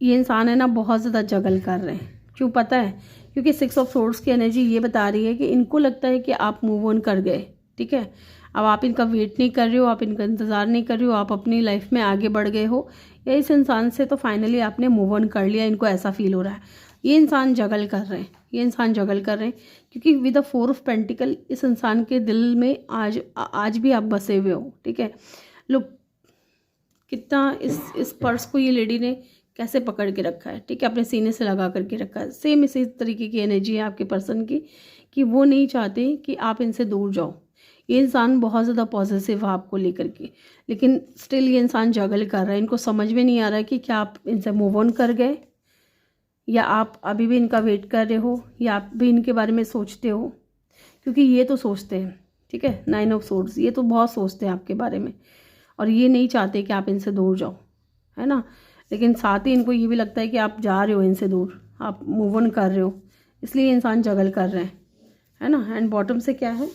ये इंसान है ना बहुत ज़्यादा जगल कर रहे हैं। क्यों पता है? क्योंकि 6 ऑफ सोर्स की एनर्जी ये बता रही है कि इनको लगता है कि आप मूव ऑन कर गए। ठीक है, अब आप इनका वेट नहीं कर रहे हो, आप इनका इंतज़ार नहीं कर रहे हो, आप अपनी लाइफ में आगे बढ़ गए हो, या इस इंसान से तो फाइनली आपने मूव ऑन कर लिया, इनको ऐसा फील हो रहा है। ये इंसान जगल कर रहे हैं, ये इंसान जगल कर रहे हैं, क्योंकि विद द 4 ऑफ पेंटिकल इस इंसान के दिल में आज भी आप बसे हुए हो। ठीक है, लोग कितना इस पर्स को ये लेडी ने कैसे पकड़ के रखा है। ठीक है, अपने सीने से लगा करके रखा है। सेम इसी तरीके की एनर्जी है आपके पर्सन की कि वो नहीं चाहते कि आप इनसे दूर जाओ। ये इंसान बहुत ज़्यादा पॉजिटिव है आपको लेकर के, लेकिन स्टिल ये इंसान जगल कर रहा है। इनको समझ में नहीं आ रहा है कि क्या आप इनसे मूव ऑन कर गए, या आप अभी भी इनका वेट कर रहे हो, या आप भी इनके बारे में सोचते हो, क्योंकि ये तो सोचते हैं। ठीक है, 9 ऑफ सोर्ड्स, ये तो बहुत सोचते हैं आपके बारे में, और ये नहीं चाहते कि आप इनसे दूर जाओ, है ना। लेकिन साथ ही इनको ये भी लगता है कि आप जा रहे हो इनसे दूर, आप मूव ऑन कर रहे हो, इसलिए इंसान जगल कर रहे हैं, है ना। एंड बॉटम से क्या है?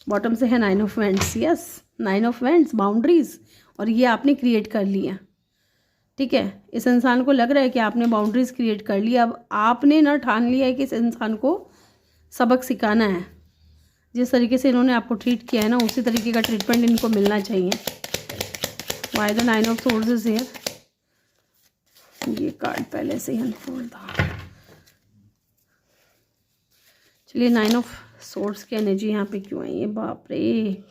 बॉटम से है 9 of vents. Yes, 9 of vents, boundaries, और ये आपने क्रिएट कर लिया। ठीक है, इस इंसान को लग रहा है कि आपने बाउंड्रीज क्रिएट कर ली। अब आपने ना ठान लिया है कि इस इंसान को सबक सिखाना है। जिस तरीके से इन्होंने आपको ट्रीट किया है ना, उसी तरीके का ट्रीटमेंट इनको मिलना चाहिए। Why the 9 of swords is here. ये कार्ड पहले से ही अनफोल्ड था। चलिए, 9 ऑफ सोर्ड्स की एनर्जी यहाँ पे क्यों आई है। बाप रे,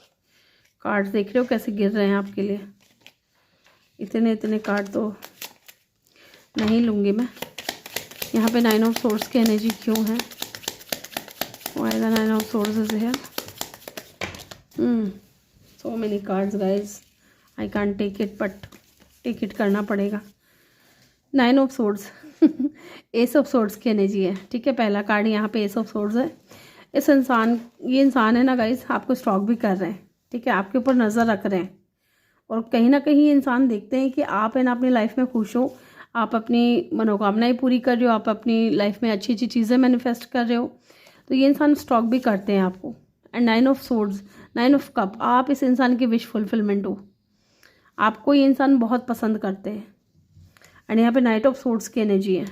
कार्ड्स देख रहे हो कैसे गिर रहे हैं आपके लिए। इतने कार्ड तो नहीं लूँगी मैं। यहाँ पे 9 ऑफ सोर्ड्स की एनर्जी क्यों है। Why the 9 of swords is here. So many cards guys, I can't take it, but take it करना पड़ेगा। 9 of swords ace of swords की एनर्जी है। ठीक है, पहला कार्ड यहाँ पे एस ऑफ सोर्ड्स है। ये इंसान है ना गाइज, आपको स्टॉक भी कर रहे हैं। ठीक है, आपके ऊपर नज़र रख रहे हैं, और कहीं ना कहीं इंसान देखते हैं कि आप है ना अपनी लाइफ में खुश हो, आप अपनी मनोकामनाएं पूरी कर रहे हो, आप अपनी लाइफ में अच्छी अच्छी चीज़ें मैनिफेस्ट कर रहे हो, तो ये इंसान स्टॉक भी करते हैं आपको। And 9 of swords, 9 of cup, आप इस इंसान की विश फुलफिलमेंट हो। आपको ये इंसान बहुत पसंद करते हैं। एंड यहाँ पे 9 ऑफ सोर्ड्स की एनर्जी है।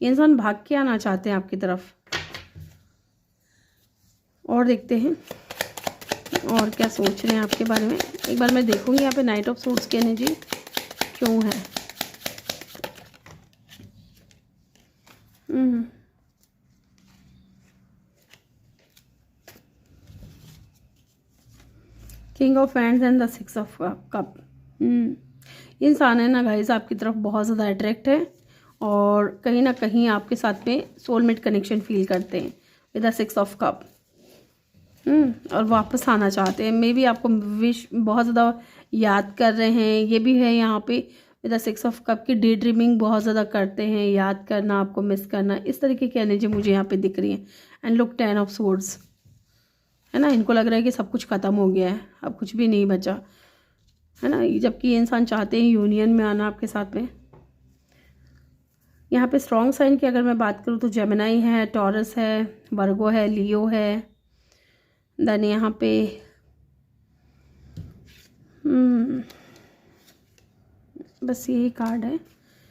ये इंसान भाग के आना चाहते हैं आपकी तरफ। और देखते हैं और क्या सोच रहे हैं आपके बारे में। एक बार मैं देखूंगी यहाँ पे 9 ऑफ सोर्ड्स की एनर्जी क्यों है। King of hands and the 6 of cup. इंसान है ना गाइस, आपकी तरफ बहुत ज़्यादा अट्रैक्ट है, और कहीं ना कहीं आपके साथ में सोलमेट कनेक्शन फील करते हैं विद द 6 ऑफ कप। और वापस आना चाहते हैं। मे बी आपको विश बहुत ज़्यादा याद कर रहे हैं। ये भी है यहाँ पे विद द 6 ऑफ कप की डे ड्रीमिंग बहुत ज़्यादा करते हैं, याद करना, आपको मिस करना, इस तरीके की एनर्जी मुझे यहाँ पे दिख रही है। एंड लुक 10 ऑफ सोर्ड्स, है ना, इनको लग रहा है कि सब कुछ ख़त्म हो गया है, अब कुछ भी नहीं बचा, है ना। जबकि ये इंसान चाहते हैं यूनियन में आना आपके साथ में। यहाँ पे स्ट्रॉन्ग साइन की अगर मैं बात करूँ तो जेमिनाई है, टॉरस है, वर्गो है, लियो है। देन यहाँ पे बस यही कार्ड है,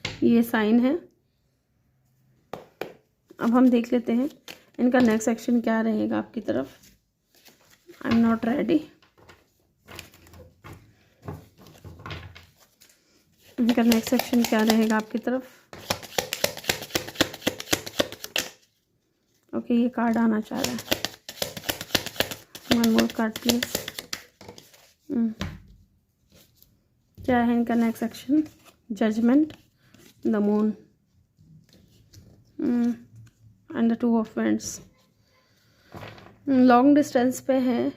ये साइन है। अब हम देख लेते हैं इनका नेक्स्ट एक्शन क्या रहेगा आपकी तरफ। I am not ready. इनका नेक्स्ट एक्शन क्या रहेगा आपकी तरफ। ओके, ये कार्ड आना चाह रहा है। One more card please. क्या है इनका next action? Judgement, the moon and the 2 of wands. Long distance पे है।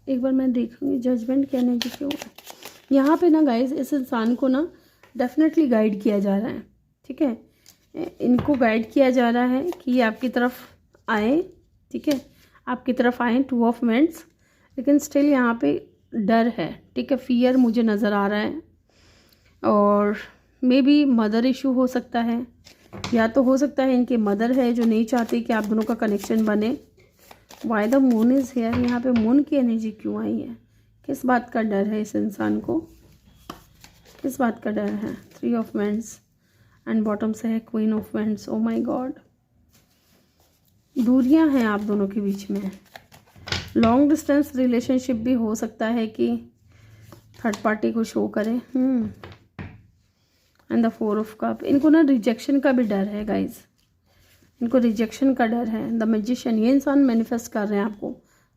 एक बार मैं देखूंगी जजमेंट क्या एनर्जी क्यों है यहाँ पे ना गाइज। इस इंसान को ना डेफिनेटली गाइड किया जा रहा है, ठीक है। इनको गाइड किया जा रहा है कि ये आपकी तरफ आए, ठीक है, आपकी तरफ आए 2 ऑफ वांड्स। लेकिन स्टिल यहाँ पे डर है, ठीक है, फियर मुझे नज़र आ रहा है। और मे बी मदर इशू हो सकता है, या तो हो सकता है इनके मदर है जो नहीं चाहती कि आप दोनों का कनेक्शन बने। Why the moon is here, यहाँ पे मून की एनर्जी क्यों आई है? किस बात का डर है इस इंसान को? किस बात का डर है? 3 ऑफ वांड्स एंड बॉटम से है queen of wands. Oh my God, दूरियां हैं आप दोनों के बीच में। लॉन्ग डिस्टेंस रिलेशनशिप भी हो सकता है कि थर्ड पार्टी को शो करे। And the 4 of cup. इनको ना रिजेक्शन का भी डर है गाइज, इनको रिजेक्शन का डर है। द मैजिशियन, ये इंसान मैनिफेस्ट कर रहे हैं आपको।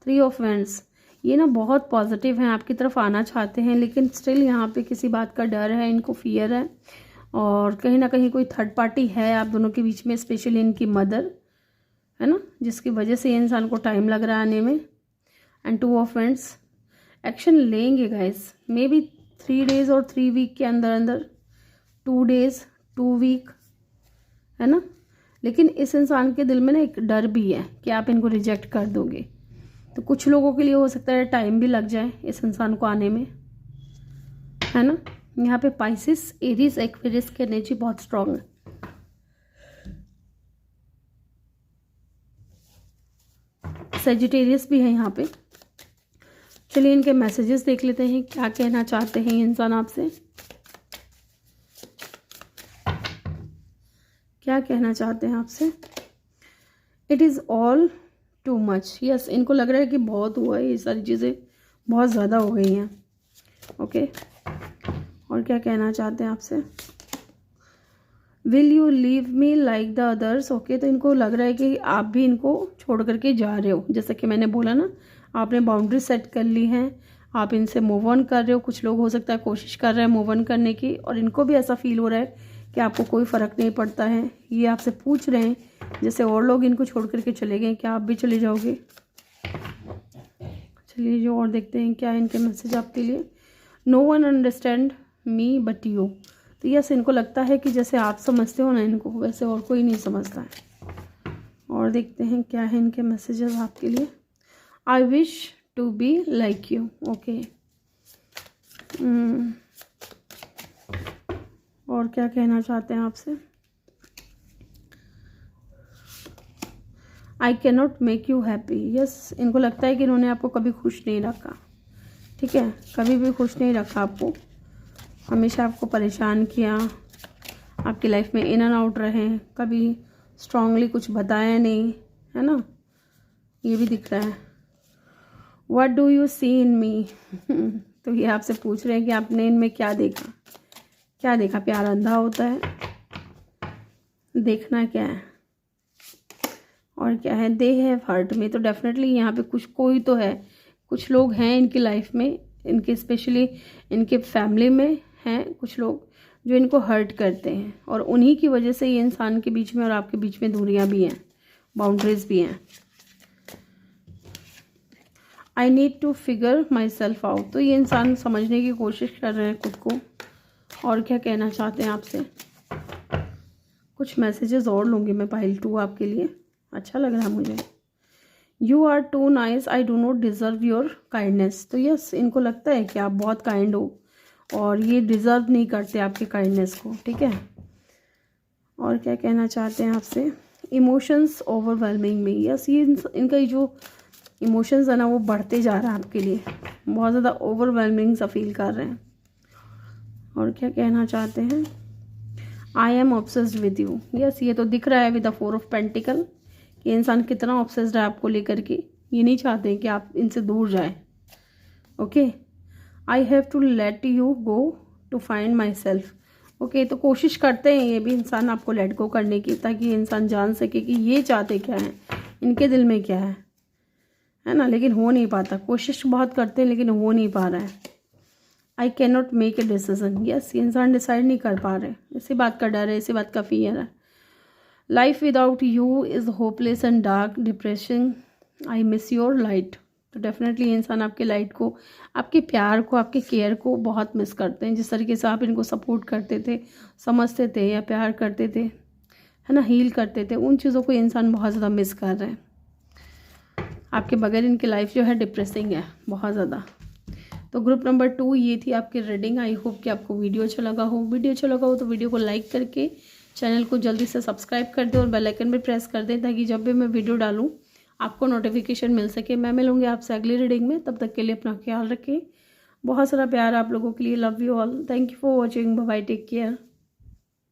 3 ऑफ वांड्स, ये ना बहुत पॉजिटिव हैं, आपकी तरफ आना चाहते हैं, लेकिन स्टिल यहाँ पे किसी बात का डर है, इनको फियर है। और कहीं ना कहीं कोई थर्ड पार्टी है आप दोनों के बीच में, स्पेशली इनकी मदर, है ना, जिसकी वजह से ये इंसान को टाइम लग रहा है आने में। एंड 2 ऑफ वांड्स, एक्शन लेंगे गाइस, मे बी 3 डेज और 3 वीक के अंदर अंदर, 2 डेज 2 वीक, है ना। लेकिन इस इंसान के दिल में ना एक डर भी है कि आप इनको रिजेक्ट कर दोगे। तो कुछ लोगों के लिए हो सकता है टाइम भी लग जाए इस इंसान को आने में, है ना। यहाँ पे पाइसिस, एरीज, एक्वेरियस की एनर्जी बहुत स्ट्रांग है। सेजिटेरियस भी है यहाँ पे। चलिए इनके मैसेजेस देख लेते हैं, क्या कहना चाहते हैं ये इंसान आपसे, क्या कहना चाहते हैं आपसे। It is all too much. Yes, इनको लग रहा है कि बहुत हुआ है, ये सारी चीज़ें बहुत ज़्यादा हो गई हैं। ओके, और क्या कहना चाहते हैं आपसे? Will you leave me like the others. Okay, तो इनको लग रहा है कि आप भी इनको छोड़ करके जा रहे हो। जैसे कि मैंने बोला ना, आपने बाउंड्री सेट कर ली हैं, आप इनसे मूव ऑन कर रहे हो। कुछ लोग हो सकता है कोशिश कर रहे हैं मूव ऑन करने की, और इनको भी ऐसा फील हो रहा है कि आपको कोई फ़र्क नहीं पड़ता है। ये आपसे पूछ रहे हैं, जैसे और लोग इनको छोड़ करके चले गए, क्या आप भी चले जाओगे? चलिए जो और देखते हैं क्या है इनके मैसेज आपके लिए। No one understand me but you. तो यस, इनको लगता है कि जैसे आप समझते हो ना इनको, वैसे और कोई नहीं समझता है। और देखते हैं क्या है इनके मैसेजेस आपके लिए। I wish to be like you. Okay, और क्या कहना चाहते हैं आपसे? I can not make you happy. Yes, इनको लगता है कि इन्होंने आपको कभी खुश नहीं रखा, ठीक है, कभी भी खुश नहीं रखा आपको, हमेशा आपको परेशान किया, आपकी लाइफ में इन एंड आउट रहे, कभी स्ट्रांगली कुछ बताया नहीं, है ना, ये भी दिख रहा है। व्हाट डू यू सी इन मी। तो ये आपसे पूछ रहे हैं कि आपने इनमें क्या देखा, क्या देखा। प्यार अंधा होता है, देखना क्या है और क्या है। दे हैव हर्ट में, तो डेफिनेटली यहाँ पे कुछ कोई तो है, कुछ लोग हैं इनकी लाइफ में, इनके स्पेशली इनके फैमिली में हैं कुछ लोग जो इनको हर्ट करते हैं, और उन्हीं की वजह से ये इंसान के बीच में और आपके बीच में दूरियां भी हैं, बाउंड्रीज भी हैं। I need to figure my self out. तो ये इंसान समझने की कोशिश कर रहे हैं खुद को। और क्या कहना चाहते हैं आपसे? कुछ मैसेजेस और लूँगी मैं पाइल 2 आपके लिए, अच्छा लग रहा है मुझे। You are too nice, I do not deserve your kindness. तो यस, इनको लगता है कि आप बहुत काइंड हो और ये डिज़र्व नहीं करते आपके काइंडनेस को, ठीक है। और क्या कहना चाहते हैं आपसे? इमोशंस ओवरवेलमिंग में। यस, ये इनका ये जो इमोशंस है ना, वो बढ़ते जा रहा है आपके लिए, बहुत ज़्यादा ओवरवेलमिंग सा फील कर रहे हैं। और क्या कहना चाहते हैं? I am obsessed with you. Yes, ये तो दिख रहा है विद द 4 ऑफ पेंटिकल कि इंसान कितना ऑब्सेस्ड है आपको लेकर के, ये नहीं चाहते कि आप इनसे दूर जाएं। Okay, I have to let you go to find my self. Okay, तो कोशिश करते हैं ये भी इंसान आपको लेट गो करने की, ताकि इंसान जान सके कि ये चाहते क्या हैं, इनके दिल में क्या है ना। लेकिन हो नहीं पाता, कोशिश बहुत करते हैं लेकिन हो नहीं पा रहा है। आई can not make a decision, yes, इंसान डिसाइड नहीं कर पा रहे, इसी बात का डर है, इसी बात का फियर है। Life without you is hopeless and dark, depression, I miss your light. तो डेफिनेटली इंसान आपके लाइट को, आपके प्यार को, आपके केयर को बहुत मिस करते हैं। जिस तरीके से आप इनको सपोर्ट करते थे, समझते थे या प्यार करते थे, है ना, हील करते थे, उन चीज़ों को इंसान बहुत ज़्यादा मिस कर रहे हैं। आपके बगैर इनकी लाइफ जो है डिप्रेसिंग है बहुत ज़्यादा। तो ग्रुप नंबर 2 ये थी आपकी रीडिंग। आई होप कि आपको वीडियो अच्छा लगा हो। वीडियो अच्छा लगा हो तो वीडियो को लाइक करके चैनल को जल्दी से सब्सक्राइब कर दें और बेल आइकन भी प्रेस कर दें, ताकि जब भी मैं वीडियो डालूँ आपको नोटिफिकेशन मिल सके। मैं मिलूँगी आपसे अगली रीडिंग में, तब तक के लिए अपना ख्याल रखें। बहुत सारा प्यार आप लोगों के लिए। Love you all, thank you for watching, bye bye, take care.